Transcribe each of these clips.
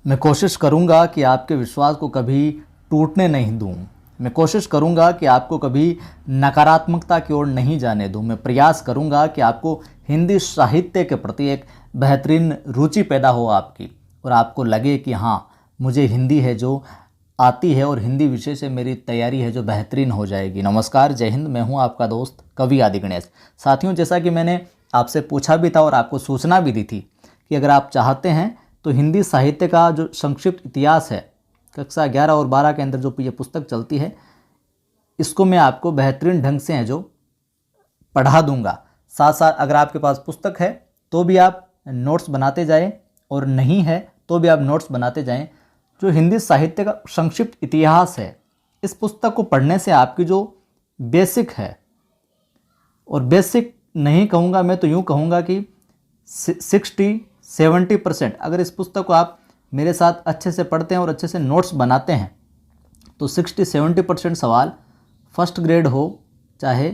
मैं कोशिश करूंगा कि आपके विश्वास को कभी टूटने नहीं दूं। मैं कोशिश करूंगा कि आपको कभी नकारात्मकता की ओर नहीं जाने दूं। मैं प्रयास करूंगा कि आपको हिंदी साहित्य के प्रति एक बेहतरीन रुचि पैदा हो आपकी, और आपको लगे कि हाँ, मुझे हिंदी है जो आती है और हिंदी विषय से मेरी तैयारी है जो बेहतरीन हो जाएगी। नमस्कार, जय हिंद। मैं हूँ आपका दोस्त कवि आदि गणेश। साथियों, जैसा कि मैंने आपसे पूछा भी था और आपको सूचना भी दी थी कि अगर आप चाहते हैं तो हिंदी साहित्य का जो संक्षिप्त इतिहास है, कक्षा 11 और 12 के अंदर जो ये पुस्तक चलती है, इसको मैं आपको बेहतरीन ढंग से है जो पढ़ा दूंगा। साथ साथ अगर आपके पास पुस्तक है तो भी आप नोट्स बनाते जाएं, और नहीं है तो भी आप नोट्स बनाते जाएं। जो हिंदी साहित्य का संक्षिप्त इतिहास है, इस पुस्तक को पढ़ने से आपकी जो बेसिक है, और बेसिक नहीं कहूँगा मैं तो यूँ कहूँगा कि 60-70% अगर इस पुस्तक को आप मेरे साथ अच्छे से पढ़ते हैं और अच्छे से नोट्स बनाते हैं तो 60-70% सवाल फर्स्ट ग्रेड हो चाहे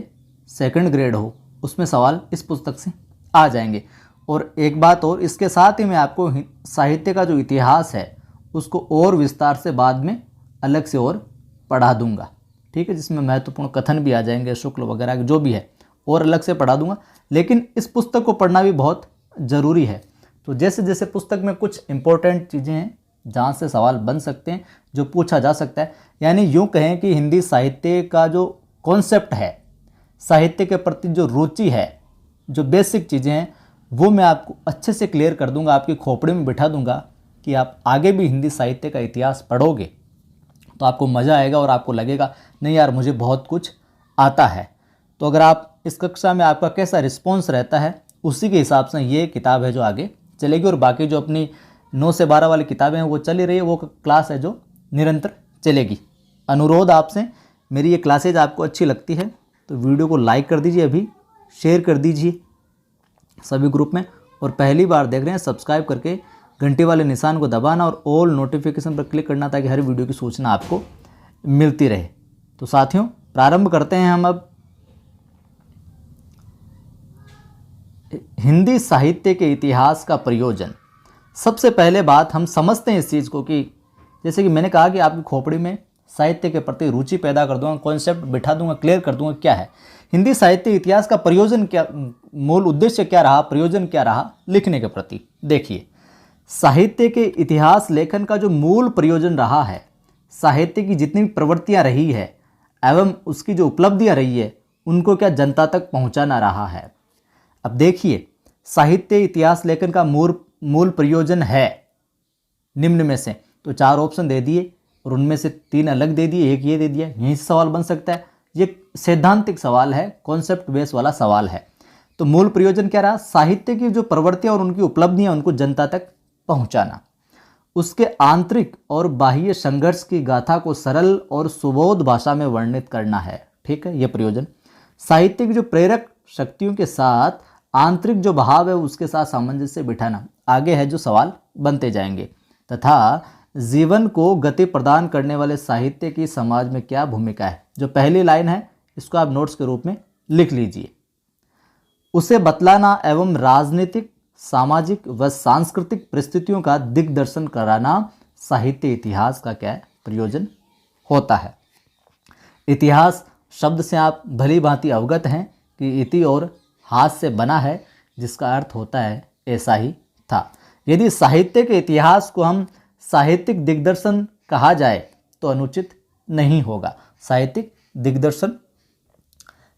सेकंड ग्रेड हो, उसमें सवाल इस पुस्तक से आ जाएंगे। और एक बात और, इसके साथ ही मैं आपको साहित्य का जो इतिहास है उसको और विस्तार से बाद में अलग से और पढ़ा दूंगा, ठीक है, जिसमें महत्वपूर्ण कथन भी आ जाएंगे, शुक्ल वगैरह जो भी है और अलग से पढ़ा दूंगा। लेकिन इस पुस्तक को पढ़ना भी बहुत ज़रूरी है। तो जैसे जैसे पुस्तक में कुछ इंपॉर्टेंट चीज़ें हैं जहाँ से सवाल बन सकते हैं, जो पूछा जा सकता है, यानी यूँ कहें कि हिंदी साहित्य का जो कॉन्सेप्ट है, साहित्य के प्रति जो रुचि है, जो बेसिक चीज़ें हैं, वो मैं आपको अच्छे से क्लियर कर दूंगा, आपकी खोपड़ी में बिठा दूंगा कि आप आगे भी हिंदी साहित्य का इतिहास पढ़ोगे तो आपको मज़ा आएगा और आपको लगेगा नहीं यार, मुझे बहुत कुछ आता है। तो अगर आप इस कक्षा में आपका कैसा रिस्पॉन्स रहता है, उसी के हिसाब से ये किताब है जो आगे चलेगी। और बाकी जो अपनी 9 से 12 वाली किताबें हैं वो चल ही रही है, वो क्लास है जो निरंतर चलेगी। अनुरोध आपसे, मेरी ये क्लासेज आपको अच्छी लगती है तो वीडियो को लाइक कर दीजिए, अभी शेयर कर दीजिए सभी ग्रुप में, और पहली बार देख रहे हैं सब्सक्राइब करके घंटे वाले निशान को दबाना और ऑल नोटिफिकेशन पर क्लिक करना ताकि हर वीडियो की सूचना आपको मिलती रहे। तो साथियों, प्रारंभ करते हैं हम अब हिंदी साहित्य के इतिहास का प्रयोजन। सबसे पहले बात हम समझते हैं इस चीज़ को कि जैसे कि मैंने कहा कि आपकी खोपड़ी में साहित्य के प्रति रुचि पैदा कर दूंगा, कॉन्सेप्ट बिठा दूंगा, क्लियर कर दूंगा क्या है हिंदी साहित्य इतिहास का प्रयोजन, क्या मूल उद्देश्य क्या रहा, प्रयोजन क्या रहा लिखने के प्रति। देखिए, साहित्य के इतिहास लेखन का जो मूल प्रयोजन रहा है, साहित्य की जितनी भी प्रवृत्तियाँ रही है एवं उसकी जो उपलब्धियाँ रही है, उनको क्या जनता तक पहुँचाना रहा है। अब देखिए, साहित्य इतिहास लेखन का मूल प्रयोजन है निम्न में से, तो 4 ऑप्शन दे दिए और उनमें से 3 अलग दे दिए, एक ये दे दिया। यहीं से सवाल बन सकता है। ये सैद्धांतिक सवाल है, कॉन्सेप्ट बेस वाला सवाल है। तो मूल प्रयोजन क्या रहा? साहित्य की जो प्रवृत्तियाँ और उनकी उपलब्धियाँ उनको जनता तक पहुँचाना, उसके आंतरिक और बाह्य संघर्ष की गाथा को सरल और सुबोध भाषा में वर्णित करना है, ठीक है, ये प्रयोजन। साहित्य की जो प्रेरक शक्तियों के साथ आंतरिक जो भाव है उसके साथ सामंजस्य बिठाना, आगे है जो सवाल बनते जाएंगे। तथा जीवन को गति प्रदान करने वाले साहित्य की समाज में क्या भूमिका है। जो पहली लाइन है इसको आप नोट्स के रूप में लिख लीजिए। उसे बतलाना एवं राजनीतिक, सामाजिक व सांस्कृतिक परिस्थितियों का दिग्दर्शन कराना साहित्य इतिहास का क्या प्रयोजन होता है। इतिहास शब्द से आप भली भांति अवगत हैं कि इति और हाथ से बना है, जिसका अर्थ होता है ऐसा ही था। यदि साहित्य के इतिहास को हम साहित्यिक दिग्दर्शन कहा जाए तो अनुचित नहीं होगा। साहित्यिक दिग्दर्शन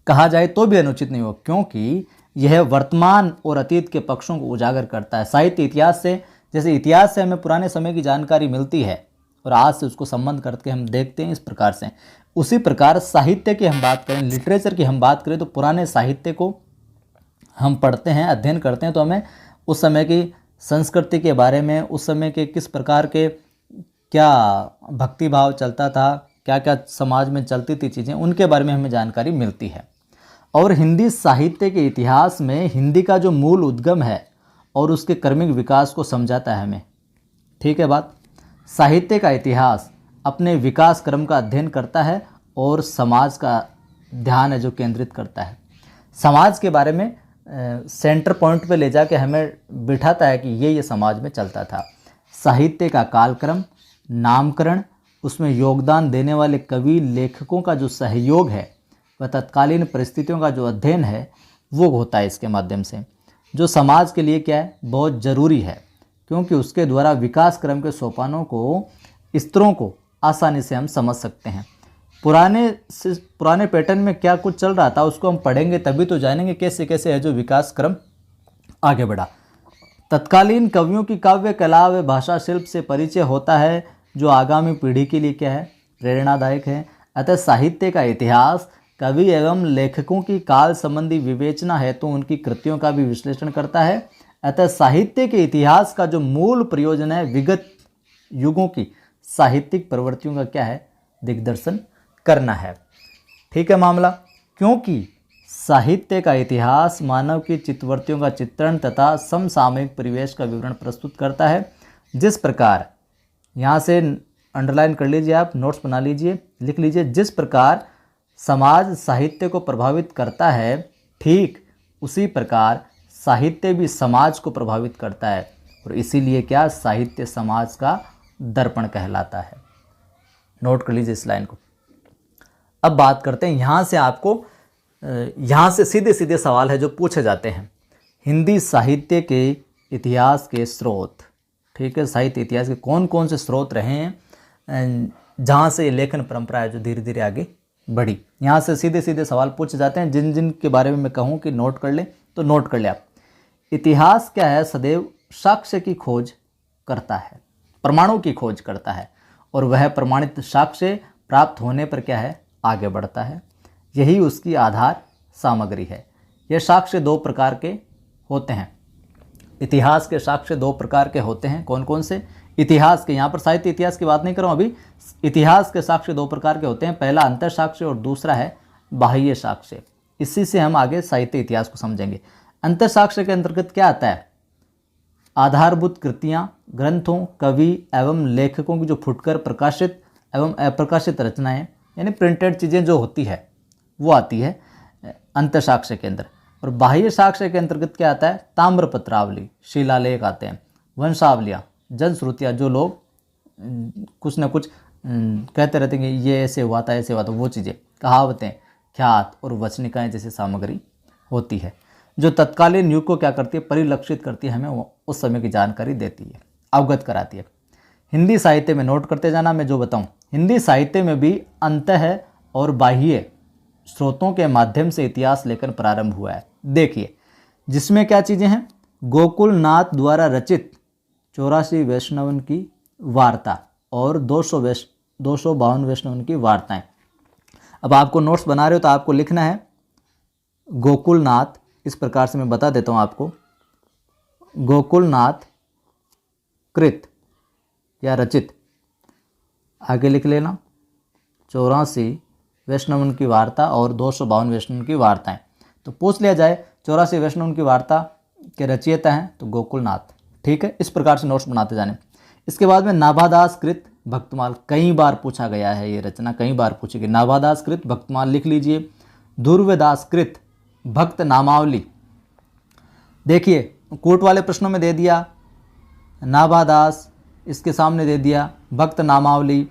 कहा जाए तो भी अनुचित नहीं होगा, क्योंकि यह वर्तमान और अतीत के पक्षों को उजागर करता है। साहित्य इतिहास से, जैसे इतिहास से हमें पुराने समय की जानकारी मिलती है और आज से उसको संबंध करके हम देखते हैं इस प्रकार से, उसी प्रकार साहित्य की हम बात करें, लिटरेचर की हम बात करें, तो पुराने साहित्य को हम पढ़ते हैं, अध्ययन करते हैं, तो हमें उस समय की संस्कृति के बारे में, उस समय के किस प्रकार के क्या भक्ति भाव चलता था, क्या क्या समाज में चलती थी चीज़ें, उनके बारे में हमें जानकारी मिलती है। और हिंदी साहित्य के इतिहास में हिंदी का जो मूल उद्गम है और उसके क्रमिक विकास को समझाता है हमें, ठीक है बात। साहित्य का इतिहास अपने विकास क्रम का अध्ययन करता है और समाज का ध्यान है जो केंद्रित करता है। समाज के बारे में सेंटर पॉइंट पे ले जाके हमें बिठाता है कि ये समाज में चलता था। साहित्य का कालक्रम, नामकरण, उसमें योगदान देने वाले कवि लेखकों का जो सहयोग है वह तत्कालीन परिस्थितियों का जो अध्ययन है वो होता है इसके माध्यम से, जो समाज के लिए क्या है बहुत ज़रूरी है, क्योंकि उसके द्वारा विकास क्रम के सोपानों को, स्तरों को आसानी से हम समझ सकते हैं। पुराने पैटर्न में क्या कुछ चल रहा था उसको हम पढ़ेंगे तभी तो जानेंगे कैसे कैसे है जो विकास क्रम आगे बढ़ा। तत्कालीन कवियों की काव्य कला व भाषा शिल्प से परिचय होता है जो आगामी पीढ़ी के लिए क्या है प्रेरणादायक है। अतः साहित्य का इतिहास कवि एवं लेखकों की काल संबंधी विवेचना है तो उनकी कृतियों का भी विश्लेषण करता है। अतः साहित्य के इतिहास का जो मूल प्रयोजन है विगत युगों की साहित्यिक प्रवृत्तियों का क्या है दिग्दर्शन करना है। ठीक है मामला, क्योंकि साहित्य का इतिहास मानव की चित्तवृत्तियों का चित्रण तथा समसामयिक परिवेश का विवरण प्रस्तुत करता है। जिस प्रकार, यहाँ से अंडरलाइन कर लीजिए, आप नोट्स बना लीजिए, लिख लीजिए, जिस प्रकार समाज साहित्य को प्रभावित करता है ठीक उसी प्रकार साहित्य भी समाज को प्रभावित करता है और इसीलिए क्या साहित्य समाज का दर्पण कहलाता है। नोट कर लीजिए इस लाइन को। अब बात करते हैं यहाँ से, आपको यहाँ से सीधे सीधे सवाल है जो पूछे जाते हैं। हिंदी साहित्य के इतिहास के स्रोत, ठीक है, साहित्य इतिहास के कौन कौन से स्रोत रहे हैं जहाँ से ये लेखन परंपरा है जो धीरे धीरे आगे बढ़ी। यहाँ से सीधे सीधे सवाल पूछे जाते हैं, जिन जिन के बारे में मैं कहूँ कि नोट कर ले तो नोट कर ले आप। इतिहास क्या है, सदैव साक्ष्य की खोज करता है, प्रमाणों की खोज करता है और वह प्रमाणित साक्ष्य प्राप्त होने पर क्या है आगे बढ़ता है, यही उसकी आधार सामग्री है। यह साक्ष्य दो प्रकार के होते हैं। इतिहास के साक्ष्य दो प्रकार के होते हैं। कौन कौन से? इतिहास के, यहाँ पर साहित्य इतिहास की बात नहीं कर रहा हूँ अभी, इतिहास के साक्ष्य दो प्रकार के होते हैं। पहला अंतर साक्ष्य और दूसरा है बाह्य साक्ष्य। इसी से हम आगे साहित्य इतिहास को समझेंगे। अंतर साक्ष्य के अंतर्गत क्या आता है? आधारभूत कृतियाँ, ग्रंथों, कवि एवं लेखकों की जो फुटकर प्रकाशित एवं अप्रकाशित रचनाएं यानी प्रिंटेड चीज़ें जो होती है वो आती है अंतर साक्ष्य के अंदर। और बाह्य साक्ष्य के अंतर्गत क्या आता है? ताम्रपत्रावली, शिलालेख आते हैं, वंशावलियाँ, जनश्रुतियाँ, जो लोग कुछ ना कुछ कहते रहते हैं कि ये ऐसे हुआ था ऐसे हुआ था, वो चीज़ें, कहावतें, ख्यात और वचनिकाएँ जैसी सामग्री होती है जो तत्कालीन युग को क्या करती है परिलक्षित करती है, हमें उस समय की जानकारी देती है, अवगत कराती है। हिंदी साहित्य में नोट करते जाना, मैं जो बताऊं, हिंदी साहित्य में भी अंतः और बाह्य स्रोतों के माध्यम से इतिहास लेखन प्रारंभ हुआ है। देखिए जिसमें क्या चीज़ें हैं? गोकुलनाथ द्वारा रचित 84 वैष्णवन की वार्ता और 252 वैष्णवन की वार्ताएं। अब आपको नोट्स बना रहे हो तो आपको लिखना है गोकुलनाथ, इस प्रकार से मैं बता देता हूँ आपको, गोकुलनाथ कृत या रचित, आगे लिख लेना 84 वैष्णवन की वार्ता और 252 वैष्णवन की वार्ताएं। तो पूछ लिया जाए 84 वैष्णवन की वार्ता के रचयिता हैं तो गोकुलनाथ। ठीक है, इस प्रकार से नोट्स बनाते जाने। इसके बाद में नाभादास कृत भक्तमाल, कई बार पूछा गया है, ये रचना कई बार पूछी गई। नाभादास कृत भक्तमाल लिख लीजिए। ध्रुवदास कृत भक्त नामावली, देखिए कोर्ट वाले प्रश्नों में दे दिया नाभादास, इसके सामने दे दिया भक्त नामावली,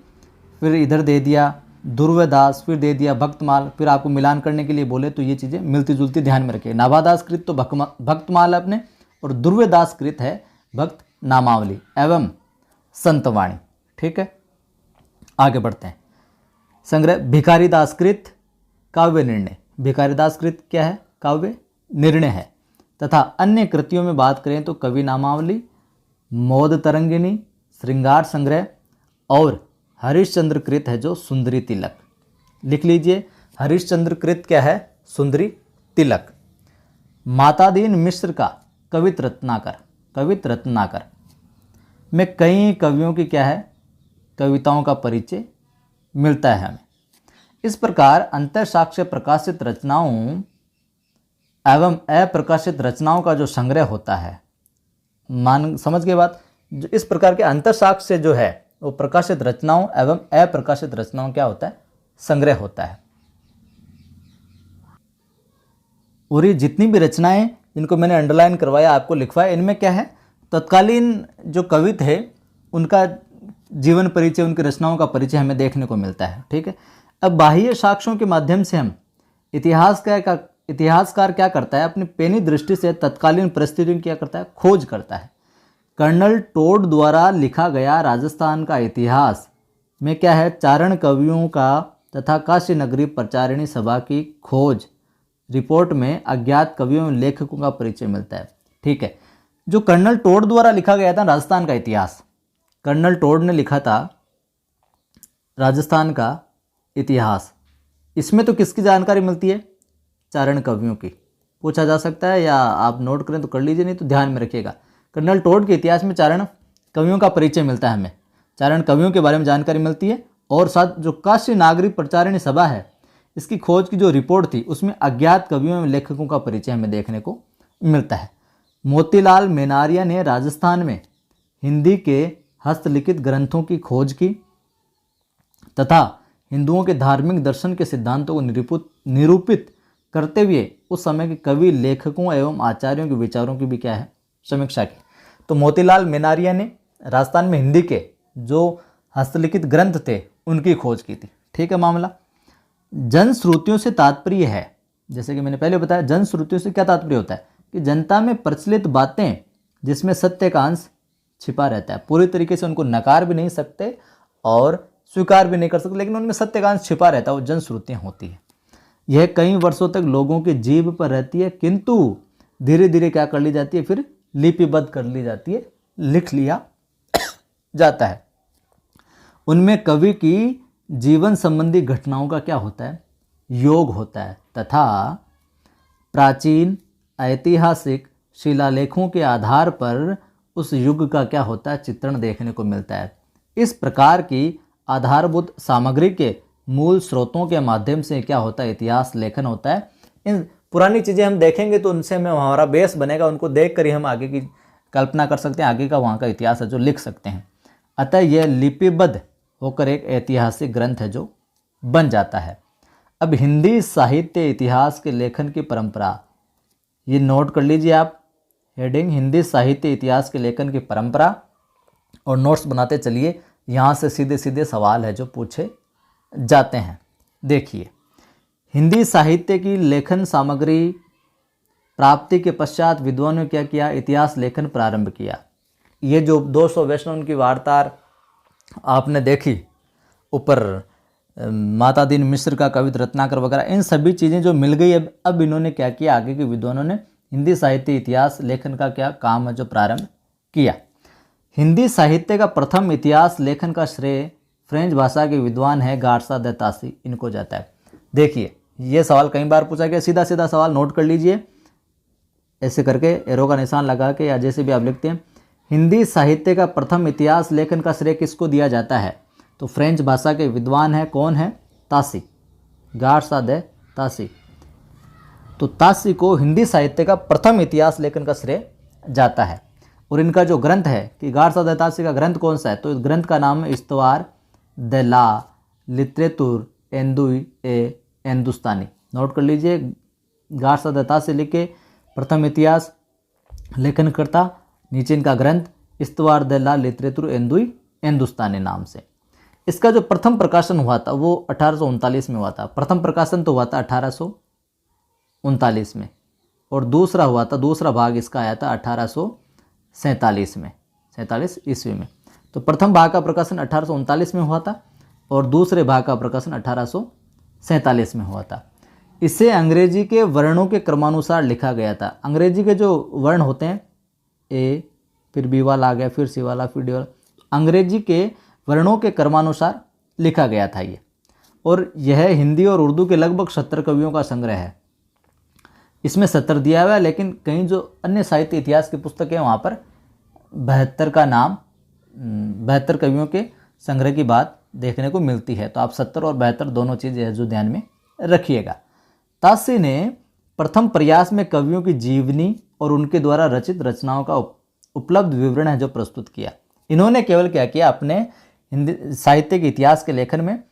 फिर इधर दे दिया ध्रुवदास, फिर दे दिया भक्तमाल, फिर आपको मिलान करने के लिए बोले तो ये चीज़ें मिलती जुलती ध्यान में रखिए। नाभादास कृत तो भक्तमाल है अपने, और ध्रुवदास कृत है भक्त नामावली एवं संतवाणी। ठीक है, आगे बढ़ते हैं। संग्रह भिखारीदास कृत काव्य निर्णय। भिखारीदास कृत क्या है? काव्य निर्णय है। तथा अन्य कृतियों में बात करें तो कवि नामावली, मोद तरंगिनी, श्रृंगार संग्रह और हरिश्चंद्र कृत है जो सुंदरी तिलक। लिख लीजिए हरिश्चंद्र कृत क्या है? सुंदरी तिलक। मातादीन मिश्र का कवित रत्नाकर में कई कवियों की क्या है कविताओं का परिचय मिलता है हमें। इस प्रकार अंतर साक्ष्य प्रकाशित रचनाओं एवं अप्रकाशित रचनाओं का जो संग्रह होता है, समझ गए बात? जो इस प्रकार के अंतर साक्ष्य जो है वो प्रकाशित रचनाओं एवं अप्रकाशित रचनाओं क्या होता है? संग्रह होता है। और ये जितनी भी रचनाएं जिनको मैंने अंडरलाइन करवाया, आपको लिखवाया, इनमें क्या है तत्कालीन जो कवि थे उनका जीवन परिचय, उनकी रचनाओं का परिचय हमें देखने को मिलता है। ठीक है, अब बाह्य साक्ष्यों के माध्यम से हम इतिहासकार क्या करता है, अपनी पेनी दृष्टि से तत्कालीन परिस्थितियों की क्या करता है, खोज करता है। कर्नल टोड द्वारा लिखा गया राजस्थान का इतिहास में क्या है, चारण कवियों का तथा काशी नगरी प्रचारिणी सभा की खोज रिपोर्ट में अज्ञात कवियों एवं लेखकों का परिचय मिलता है। ठीक है, जो कर्नल टोड द्वारा लिखा गया था राजस्थान का इतिहास, कर्नल टोड ने लिखा था राजस्थान का इतिहास, इसमें तो किसकी जानकारी मिलती है, चारण कवियों की। पूछा जा सकता है, या आप नोट करें तो कर लीजिए, नहीं तो ध्यान में रखिएगा। कर्नल टोड के इतिहास में चारण कवियों का परिचय मिलता है, हमें चारण कवियों के बारे में जानकारी मिलती है। और साथ जो काशी नागरी प्रचारिणी सभा है, इसकी खोज की जो रिपोर्ट थी उसमें अज्ञात कवियों एवं लेखकों का परिचय हमें देखने को मिलता है। मोतीलाल मेनारिया ने राजस्थान में हिंदी के हस्तलिखित ग्रंथों की खोज की तथा हिंदुओं के धार्मिक दर्शन के सिद्धांतों को निरूपित करते हुए उस समय के कवि, लेखकों एवं आचार्यों के विचारों की भी क्या है, समीक्षा की। तो मोतीलाल मेनारिया ने राजस्थान में हिंदी के जो हस्तलिखित ग्रंथ थे उनकी खोज की थी। ठीक है, मामला जनश्रुतियों से तात्पर्य है, जैसे कि मैंने पहले बताया, जनश्रुतियों से क्या तात्पर्य होता है कि जनता में प्रचलित बातें जिसमें सत्य का अंश छिपा रहता है, पूरी तरीके से उनको नकार भी नहीं सकते और स्वीकार भी नहीं कर सकते, लेकिन उनमें सत्य का अंश छिपा रहता है, वो जनश्रुतियाँ होती है। यह कई वर्षों तक लोगों की जीभ पर रहती है, किंतु धीरे धीरे क्या कर ली जाती है, फिर लिपिबद्ध कर ली जाती है, लिख लिया जाता है। उनमें कवि की जीवन संबंधी घटनाओं का क्या होता है, योग होता है तथा प्राचीन ऐतिहासिक शिलालेखों के आधार पर उस युग का क्या होता है, चित्रण देखने को मिलता है। इस प्रकार की आधारभूत सामग्री के मूल स्रोतों के माध्यम से क्या होता है, इतिहास लेखन होता है। इन पुरानी चीज़ें हम देखेंगे तो उनसे हमें हमारा बेस बनेगा, उनको देख कर ही हम आगे की कल्पना कर सकते हैं, आगे का वहाँ का इतिहास है जो लिख सकते हैं। अतः यह लिपिबद्ध होकर एक ऐतिहासिक ग्रंथ है जो बन जाता है। अब हिंदी साहित्य इतिहास के लेखन की परंपरा, ये नोट कर लीजिए आप, हेडिंग हिंदी साहित्य इतिहास के लेखन की परंपरा, और नोट्स बनाते चलिए, यहाँ से सीधे सीधे सवाल है जो पूछे जाते हैं। देखिए, हिंदी साहित्य की लेखन सामग्री प्राप्ति के पश्चात विद्वानों ने क्या किया, इतिहास लेखन प्रारंभ किया। ये जो 200 वैष्णव की वार्ता आपने देखी ऊपर, माता दीन मिश्र का कवित रत्नाकर वगैरह, इन सभी चीज़ें जो मिल गई, अब इन्होंने क्या किया, आगे के विद्वानों ने हिंदी साहित्य इतिहास लेखन का क्या काम है जो प्रारंभ किया। हिंदी साहित्य का प्रथम इतिहास लेखन का श्रेय फ्रेंच भाषा के विद्वान है गार्सा दे तासी, इनको जाता है। देखिए, ये सवाल कई बार पूछा गया, सीधा सीधा सवाल नोट कर लीजिए, ऐसे करके एरो का निशान लगा के, या जैसे भी आप लिखते हैं। हिंदी साहित्य का प्रथम इतिहास लेखन का श्रेय किसको दिया जाता है, तो फ्रेंच भाषा के विद्वान है, कौन है, तासी, गार्सा दे तासी। तो तासी को हिंदी साहित्य का प्रथम इतिहास लेखन का श्रेय जाता है। और इनका जो ग्रंथ है कि गार्सा दे तासी का ग्रंथ कौन सा है, तो इस ग्रंथ का नाम है इस्तवार the La लिटरेतुर एंदुई A Hindustani. Note कर लीजिए, गार्सा दे तासी लिखे प्रथम इतिहास लेखनकर्ता, नीचे इनका ग्रंथ इस्तवार द ला लिटरेतुर एंदुई हिंदुस्तानी नाम से। इसका जो प्रथम प्रकाशन हुआ था वो 1839 में हुआ था। प्रथम प्रकाशन तो हुआ था 1839 में, और दूसरा हुआ था, दूसरा भाग इसका आया था 1847 में, 47 ईस्वी में। तो प्रथम भाग का प्रकाशन 1839 में हुआ था और दूसरे भाग का प्रकाशन 1847 में हुआ था। इसे अंग्रेजी के वर्णों के क्रमानुसार लिखा गया था। अंग्रेजी के जो वर्ण होते हैं, ए, फिर बी वाला आ गया, फिर सी वाला, फिर डी वाला, अंग्रेजी के वर्णों के क्रमानुसार लिखा गया था ये। और यह हिंदी और उर्दू के लगभग 70 कवियों का संग्रह है। इसमें 70 दिया हुआ है, लेकिन कहीं जो अन्य साहित्य इतिहास की पुस्तक है वहाँ पर 72 का नाम, 72 कवियों के संग्रह की बात देखने को मिलती है। तो आप 70 और 72 दोनों चीज़ें जो ध्यान में रखिएगा। तासी ने प्रथम प्रयास में कवियों की जीवनी और उनके द्वारा रचित रचनाओं का उपलब्ध विवरण है जो प्रस्तुत किया। इन्होंने केवल क्या किया, अपने हिंदी साहित्य के इतिहास के लेखन में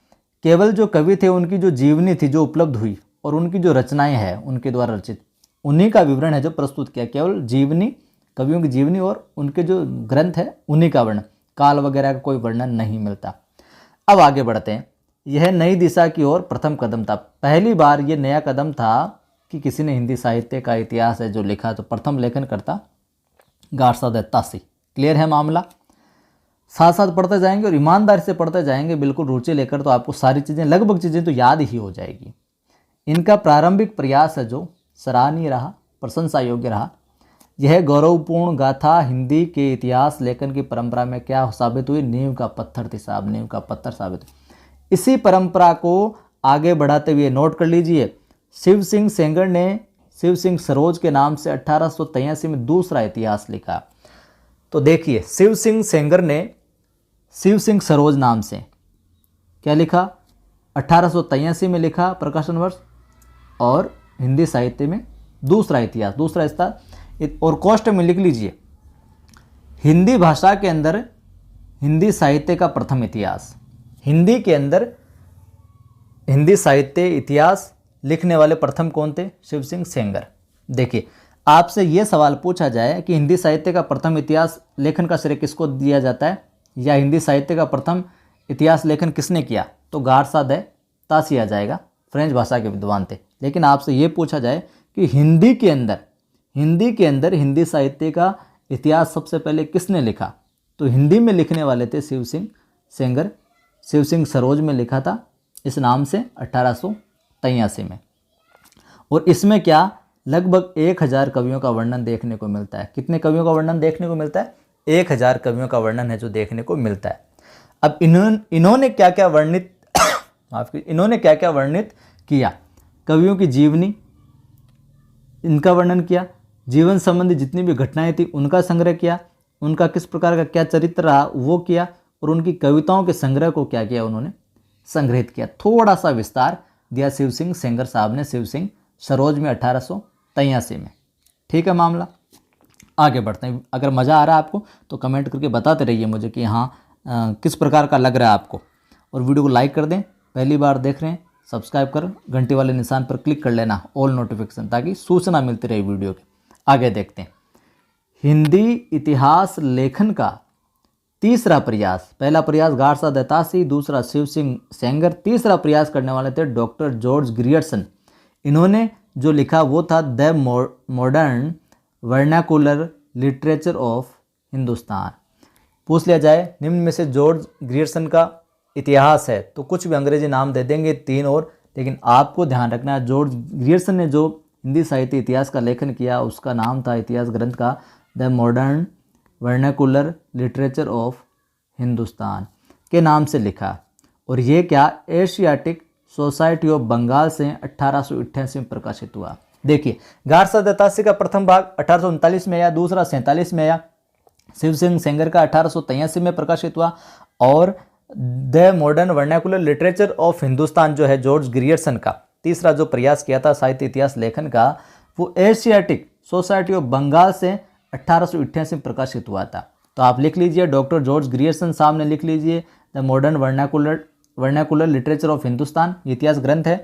केवल जो कवि थे उनकी जो जीवनी थी जो उपलब्ध हुई और उनकी जो रचनाएं हैं उनके द्वारा रचित, उन्हीं का विवरण है जो प्रस्तुत किया। केवल जीवनी, कवियों की जीवनी और उनके जो ग्रंथ है उन्हीं का वर्णन, काल वगैरह का कोई वर्णन नहीं मिलता। अब आगे बढ़ते हैं। यह नई दिशा की ओर प्रथम कदम था। पहली बार ये नया कदम था कि किसी ने हिंदी साहित्य का इतिहास है जो लिखा, तो प्रथम लेखन करता गारसा दत्तासी। क्लियर है मामला? साथ साथ पढ़ते जाएंगे और ईमानदारी से पढ़ते जाएंगे, बिल्कुल रुचि लेकर, तो आपको सारी चीज़ें, लगभग चीज़ें तो याद ही हो जाएगी। इनका प्रारंभिक प्रयास है जो सराहनीय रहा, प्रशंसा योग्य रहा। यह गौरवपूर्ण गाथा हिंदी के इतिहास लेखन की परंपरा में क्या साबित हुई? नींव का पत्थर थी साहब, नींव का पत्थर साबित हुई। इसी परंपरा को आगे बढ़ाते हुए नोट कर लीजिए, शिव सिंह सेंगर ने शिव सिंह सरोज के नाम से 1883 में दूसरा इतिहास लिखा। तो देखिए, शिव सिंह सेंगर ने शिव सिंह सरोज नाम से क्या लिखा? 1883 में लिखा प्रकाशन वर्ष, और हिंदी साहित्य में दूसरा इतिहास, दूसरा स्थान। और कोष्ट में लिख लीजिए, हिंदी भाषा के अंदर हिंदी साहित्य का प्रथम इतिहास। हिंदी के अंदर हिंदी साहित्य इतिहास लिखने वाले प्रथम कौन थे? शिव सिंह सेंगर। देखिए, आपसे ये सवाल पूछा जाए कि हिंदी साहित्य का प्रथम इतिहास लेखन का श्रेय किसको दिया जाता है, या हिंदी साहित्य का प्रथम इतिहास लेखन किसने किया, तो गारसा दत्तासी आ जाएगा, फ्रेंच भाषा के विद्वान थे। लेकिन आपसे ये पूछा जाए कि हिंदी के अंदर हिंदी साहित्य का इतिहास सबसे पहले किसने लिखा, तो हिंदी में लिखने वाले थे शिव सिंह सेंगर। शिव सिंह सरोज में लिखा था इस नाम से 1883 में। और इसमें क्या, लगभग 1000 कवियों का वर्णन देखने को मिलता है। कितने कवियों का वर्णन देखने को मिलता है? 1000 कवियों का वर्णन है जो देखने को मिलता है। अब इन्होंने क्या क्या वर्णित इन्होंने क्या क्या वर्णित किया? कवियों की जीवनी, इनका वर्णन किया, जीवन संबंधी जितनी भी घटनाएं थी उनका संग्रह किया, उनका किस प्रकार का क्या चरित्र रहा वो किया, और उनकी कविताओं के संग्रह को क्या किया, उन्होंने संग्रहित किया। थोड़ा सा विस्तार दिया शिव सिंह सेंगर साहब ने शिव सिंह सरोज में 1883 में। ठीक है मामला? आगे बढ़ते हैं। अगर मज़ा आ रहा है आपको तो कमेंट करके बताते रहिए मुझे कि हाँ किस प्रकार का लग रहा है आपको, और वीडियो को लाइक कर दें। पहली बार देख रहे हैं, सब्सक्राइब कर घंटे वाले निशान पर क्लिक कर लेना, ऑल नोटिफिकेशन, ताकि सूचना मिलती रहे वीडियो की। आगे देखते हैं। हिंदी इतिहास लेखन का तीसरा प्रयास, पहला प्रयास गारसा दत्तासी, दूसरा शिव सिंह सेंगर, तीसरा प्रयास करने वाले थे डॉक्टर जॉर्ज ग्रियर्सन। इन्होंने जो लिखा वो था the modern vernacular literature of Hindustan. पूछ लिया जाए निम्न में से जॉर्ज ग्रियर्सन का इतिहास है, तो कुछ भी अंग्रेजी नाम दे देंगे 3 और, लेकिन आपको ध्यान रखना है जॉर्ज ग्रियर्सन ने जो हिंदी साहित्य इतिहास का लेखन किया उसका नाम था इतिहास ग्रंथ का the modern vernacular literature of Hindustan के नाम से लिखा। और ये क्या, एशियाटिक सोसाइटी ऑफ बंगाल से 1888 में प्रकाशित हुआ। देखिए, गारसा दत्तासी का प्रथम भाग 1839 में आया, दूसरा 47 में आया, शिव सिंह सेंगर का 1883 में प्रकाशित हुआ, और the modern vernacular literature of Hindustan जो है जॉर्ज ग्रियर्सन का तीसरा जो प्रयास किया था साहित्य इतिहास लेखन का, वो एशियाटिक सोसाइटी ऑफ बंगाल से 1888 में प्रकाशित हुआ था। तो आप लिख लीजिए, डॉक्टर जॉर्ज ग्रियर्सन साहब ने लिख लीजिए the modern vernacular literature of Hindustan, इतिहास ग्रंथ है,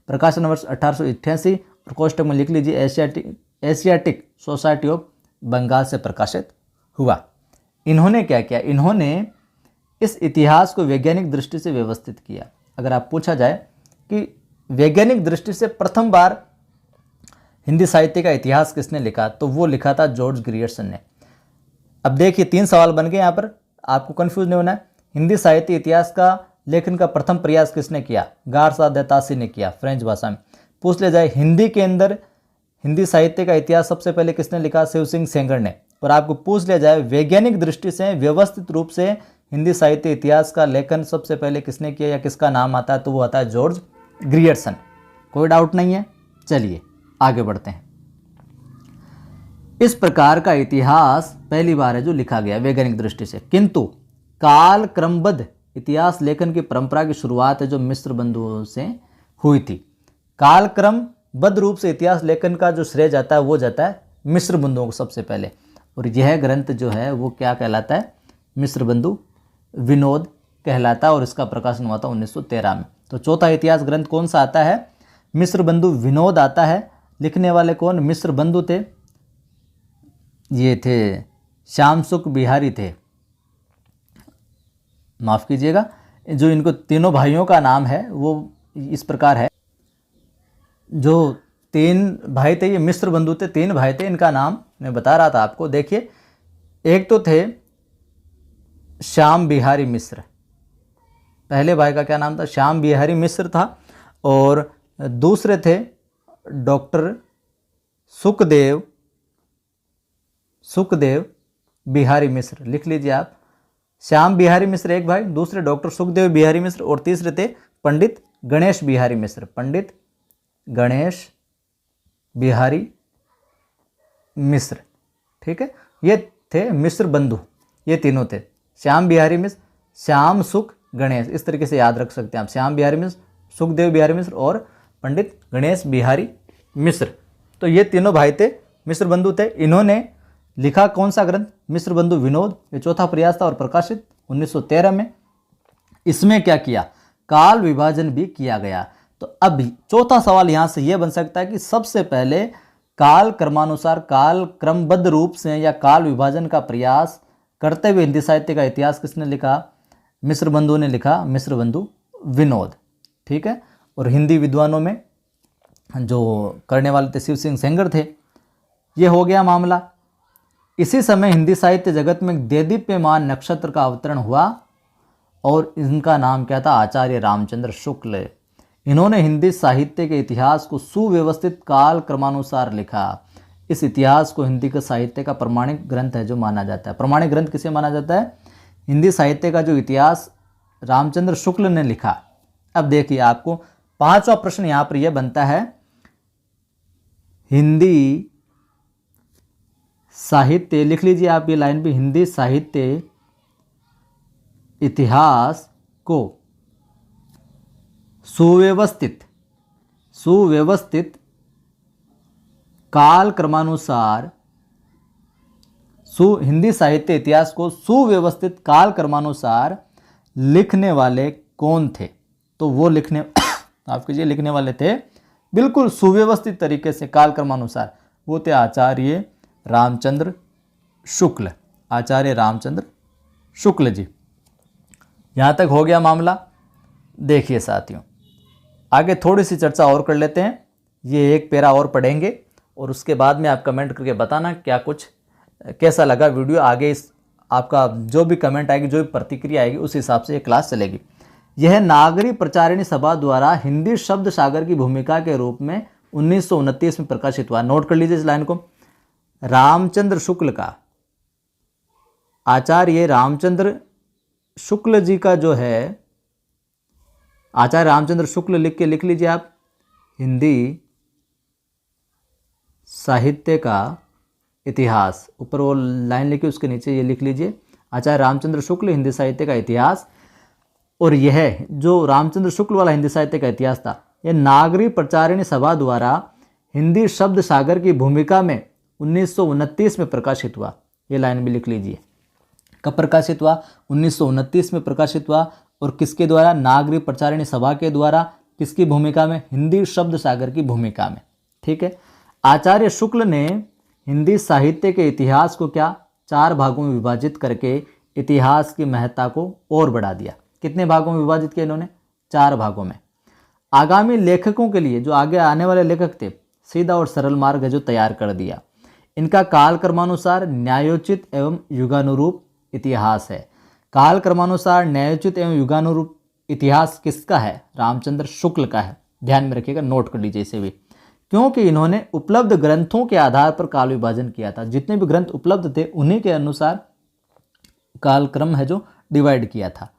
प्रकाशन वर्ष 1888, और कोष्टक में लिख लीजिए एशियाटिक सोसाइटी ऑफ बंगाल से प्रकाशित हुआ। इन्होंने क्या किया, इन्होंने इस इतिहास को वैज्ञानिक दृष्टि से व्यवस्थित किया। अगर आप पूछा जाए कि वैज्ञानिक दृष्टि से प्रथम बार हिंदी साहित्य का इतिहास किसने लिखा, तो वो लिखा था जॉर्ज ग्रियर्सन ने। अब देखिए 3 सवाल बन गए यहाँ पर, आपको कंफ्यूज नहीं होना है। हिंदी साहित्य इतिहास का लेखन का प्रथम प्रयास किसने किया, गारसा दत्तासी ने किया, फ्रेंच भाषा में। पूछ लिया जाए हिंदी के अंदर हिंदी साहित्य का इतिहास सबसे पहले किसने लिखा, शिव सिंह सेंगर ने। और आपको पूछ लिया जाए वैज्ञानिक दृष्टि से व्यवस्थित रूप से हिंदी साहित्य इतिहास का लेखन सबसे पहले किसने किया या किसका नाम आता है, तो वो आता है जॉर्ज ग्रियर्सन। कोई डाउट नहीं है। चलिए आगे बढ़ते हैं। इस प्रकार का इतिहास पहली बार है जो लिखा गया वैज्ञानिक दृष्टि से, किंतु काल क्रमबद्ध इतिहास लेखन की परंपरा की शुरुआत है जो मिस्र बंधुओं से हुई थी। काल क्रमबद्ध रूप से इतिहास लेखन का जो श्रेय जाता है वो जाता है मिस्र बंधुओं को सबसे पहले, और यह ग्रंथ जो है वो क्या कहलाता है, मिस्र बंधु विनोद कहलाता है, और इसका प्रकाशन हुआ था 1913 में। तो चौथा इतिहास ग्रंथ कौन सा आता है, मिस्र बंधु विनोद आता है। लिखने वाले कौन, मिस्र बंधु थे, ये थे श्याम सुख बिहारी थे, माफ़ कीजिएगा, जो इनको तीनों भाइयों का नाम है वो इस प्रकार है। जो 3 भाई थे, ये मिस्र बंधु थे, 3 भाई थे, इनका नाम मैं बता रहा था आपको। देखिए, एक तो थे श्याम बिहारी मिश्र, पहले भाई का क्या नाम था? श्याम बिहारी मिश्र था। और दूसरे थे डॉक्टर सुखदेव बिहारी मिश्र। लिख लीजिए आप, श्याम बिहारी मिश्र एक भाई, दूसरे डॉक्टर सुखदेव बिहारी मिश्र, और तीसरे थे पंडित गणेश बिहारी मिश्र। पंडित गणेश बिहारी मिश्र, ठीक है। ये थे मिश्र बंधु, ये तीनों थे, श्याम बिहारी मिश्र, श्याम सुख गणेश, इस तरीके से याद रख सकते हैं आप, श्याम बिहारी मिश्र, सुखदेव बिहारी मिश्र और पंडित गणेश बिहारी मिश्र। तो ये तीनों भाई थे, मिश्र बंधु थे। इन्होंने लिखा कौन सा ग्रंथ? मिश्र बंधु विनोद। ये चौथा प्रयास था और प्रकाशित 1913 में। इसमें क्या किया? काल विभाजन भी किया गया। तो अब चौथा सवाल यहाँ से यह बन सकता है कि सबसे पहले काल क्रमानुसार, काल क्रमबद्ध रूप से या काल विभाजन का प्रयास करते हुए हिंदी साहित्य का इतिहास किसने लिखा? मिश्र बंधु ने लिखा, मिश्र बंधु विनोद, ठीक है। और हिंदी विद्वानों में जो करने वाले थे शिव सिंह सेंगर थे। ये हो गया मामला। इसी समय हिंदी साहित्य जगत में देदीप्यमान नक्षत्र का अवतरण हुआ और इनका नाम क्या था? आचार्य रामचंद्र शुक्ल। इन्होंने हिंदी साहित्य के इतिहास को सुव्यवस्थित काल क्रमानुसार लिखा। इस इतिहास को हिंदी के साहित्य का प्रमाणिक ग्रंथ है जो माना जाता है। प्रमाणिक ग्रंथ किसे माना जाता है? हिंदी साहित्य का जो इतिहास रामचंद्र शुक्ल ने लिखा। अब देखिए, आपको 5वां प्रश्न यहाँ पर यह बनता है, हिंदी साहित्य, लिख लीजिए आप ये लाइन भी, हिंदी साहित्य इतिहास को सुव्यवस्थित काल क्रमानुसार, हिंदी साहित्य इतिहास को सुव्यवस्थित काल क्रमानुसार लिखने वाले कौन थे? तो वो लिखने वाले थे बिल्कुल सुव्यवस्थित तरीके से काल क्रमानुसार, वो थे आचार्य रामचंद्र शुक्ल। आचार्य रामचंद्र शुक्ल जी। यहाँ तक हो गया मामला। देखिए साथियों, आगे थोड़ी सी चर्चा और कर लेते हैं। ये एक पैरा और पढ़ेंगे और उसके बाद में आप कमेंट करके बताना क्या कुछ कैसा लगा वीडियो। आगे इस आपका जो भी कमेंट आएगी, जो भी प्रतिक्रिया आएगी, उस हिसाब से ये क्लास चलेगी। यह नागरी प्रचारिणी सभा द्वारा हिंदी शब्द सागर की भूमिका के रूप में 1929 में प्रकाशित हुआ। नोट कर लीजिए इस लाइन को। रामचंद्र शुक्ल का, आचार्य रामचंद्र शुक्ल जी का जो है, आचार्य रामचंद्र शुक्ल लिख लीजिए आप, हिंदी साहित्य का इतिहास, ऊपर वो लाइन लिखी उसके नीचे ये लिख लीजिए, आचार्य रामचंद्र शुक्ल हिंदी साहित्य का इतिहास। और यह जो रामचंद्र शुक्ल वाला हिंदी साहित्य का इतिहास था, यह नागरी प्रचारिणी सभा द्वारा हिंदी शब्द सागर की भूमिका में 1929 में प्रकाशित हुआ। ये लाइन भी लिख लीजिए। कब प्रकाशित हुआ? 1929 में प्रकाशित हुआ। और किसके द्वारा? नागरी प्रचारिणी सभा के द्वारा। किसकी भूमिका में? हिंदी शब्द सागर की भूमिका में, ठीक है। आचार्य शुक्ल ने हिंदी साहित्य के इतिहास को क्या 4 भागों में विभाजित करके इतिहास की महत्ता को और बढ़ा दिया। कितने भागों में विभाजित किया इन्होंने? 4 भागों में। आगामी लेखकों के लिए, जो आगे आने वाले लेखक थे, सीधा और सरल मार्ग है जो तैयार कर दिया। इनका काल क्रमानुसार न्यायोचित एवं युगानुरूप इतिहास है। काल क्रमानुसार न्यायोचित एवं युगानुरूप इतिहास किसका है? रामचंद्र शुक्ल का है। ध्यान में रखिएगा, नोट कर लीजिए इसे भी, क्योंकि इन्होंने उपलब्ध ग्रंथों के आधार पर काल विभाजन किया था। जितने भी ग्रंथ उपलब्ध थे उन्हीं के अनुसार कालक्रम है जो डिवाइड किया था।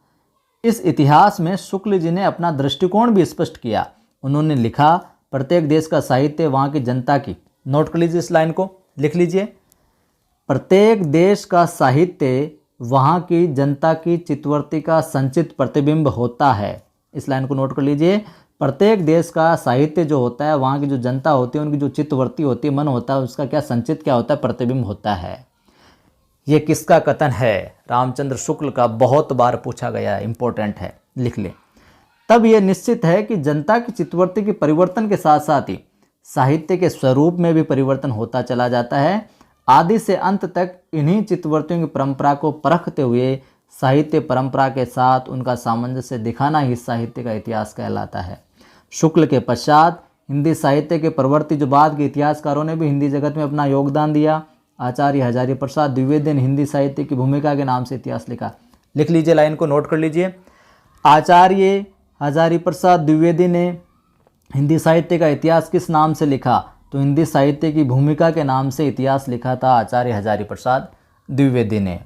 इस इतिहास में शुक्ल जी ने अपना दृष्टिकोण भी स्पष्ट किया। उन्होंने लिखा, प्रत्येक देश का साहित्य वहाँ की जनता की, नोट कर लीजिए इस लाइन को, लिख लीजिए, प्रत्येक देश का साहित्य वहाँ की जनता की चित्तवृत्ति का संचित प्रतिबिंब होता है। इस लाइन को नोट कर लीजिए। प्रत्येक देश का साहित्य जो होता है, वहाँ की जो जनता होती है, उनकी जो चित्तवृत्ति होती है, मन होता है, उसका क्या संचित क्या होता है? प्रतिबिंब होता है। ये किसका कथन है? रामचंद्र शुक्ल का। बहुत बार पूछा गया है, इंपॉर्टेंट है, लिख ले। तब यह निश्चित है कि जनता की चित्तवृत्ति के परिवर्तन के साथ साथ ही साहित्य के स्वरूप में भी परिवर्तन होता चला जाता है। आदि से अंत तक इन्हीं चित्तवृत्तियों की परंपरा को परखते हुए साहित्य परंपरा के साथ उनका सामंजस्य दिखाना ही साहित्य का इतिहास कहलाता है। शुक्ल के पश्चात हिंदी साहित्य के प्रवर्ती जो बाद के इतिहासकारों ने भी हिंदी जगत में अपना योगदान दिया। आचार्य हजारी प्रसाद द्विवेदी ने हिंदी साहित्य की भूमिका के नाम से इतिहास लिखा। लिख लीजिए, लाइन को नोट कर लीजिए। आचार्य हजारी प्रसाद द्विवेदी ने हिंदी साहित्य का इतिहास किस नाम से लिखा? तो हिंदी साहित्य की भूमिका के नाम से इतिहास लिखा था आचार्य हजारी प्रसाद द्विवेदी ने,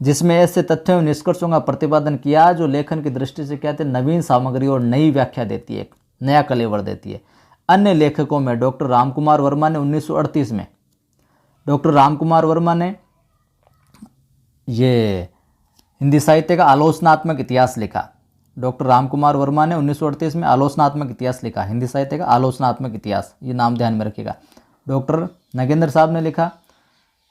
जिसमें ऐसे तथ्यों और निष्कर्षों का प्रतिपादन किया जो लेखन की दृष्टि से कहते हैं नवीन सामग्री और नई व्याख्या देती है, नया कलेवर देती है। अन्य लेखकों में डॉक्टर रामकुमार वर्मा ने 1938 में ये हिंदी साहित्य का आलोचनात्मक इतिहास लिखा। डॉक्टर रामकुमार वर्मा ने 1938 में आलोचनात्मक इतिहास लिखा, हिंदी साहित्य का आलोचनात्मक इतिहास, ये नाम ध्यान में रखिएगा। डॉक्टर नगेंद्र साहब ने लिखा,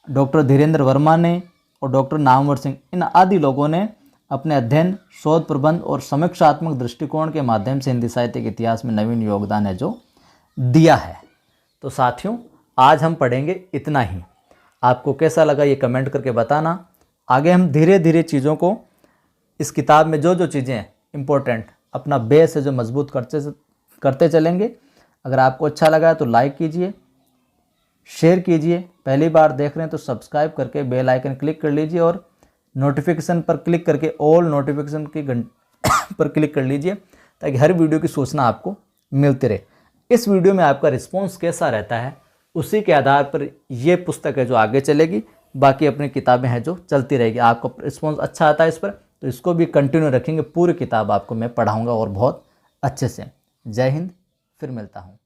डॉक्टर धीरेन्द्र वर्मा ने और डॉक्टर नामवर सिंह, इन आदि लोगों ने अपने अध्ययन, शोध प्रबंध और समीक्षात्मक दृष्टिकोण के माध्यम से हिंदी साहित्य के इतिहास में नवीन योगदान है जो दिया है। तो साथियों, आज हम पढ़ेंगे इतना ही। आपको कैसा लगा ये कमेंट करके बताना। आगे हम धीरे धीरे चीज़ों को, इस किताब में जो जो चीज़ें हैं इम्पोर्टेंट, अपना बेस है जो मजबूत करते चलेंगे। अगर आपको अच्छा लगा तो लाइक कीजिए, शेयर कीजिए। पहली बार देख रहे हैं तो सब्सक्राइब करके बेल आइकन क्लिक कर लीजिए और नोटिफिकेशन पर क्लिक करके ऑल नोटिफिकेशन की पर क्लिक कर लीजिए, ताकि हर वीडियो की सूचना आपको मिलती रहे। इस वीडियो में आपका रिस्पॉन्स कैसा रहता है, उसी के आधार पर ये पुस्तक है जो आगे चलेगी, बाकी अपनी किताबें हैं जो चलती रहेगी। आपका रिस्पॉन्स अच्छा आता है इस पर, तो इसको भी कंटिन्यू रखेंगे। पूरी किताब आपको मैं पढ़ाऊँगा और बहुत अच्छे से। जय हिंद, फिर मिलता हूँ।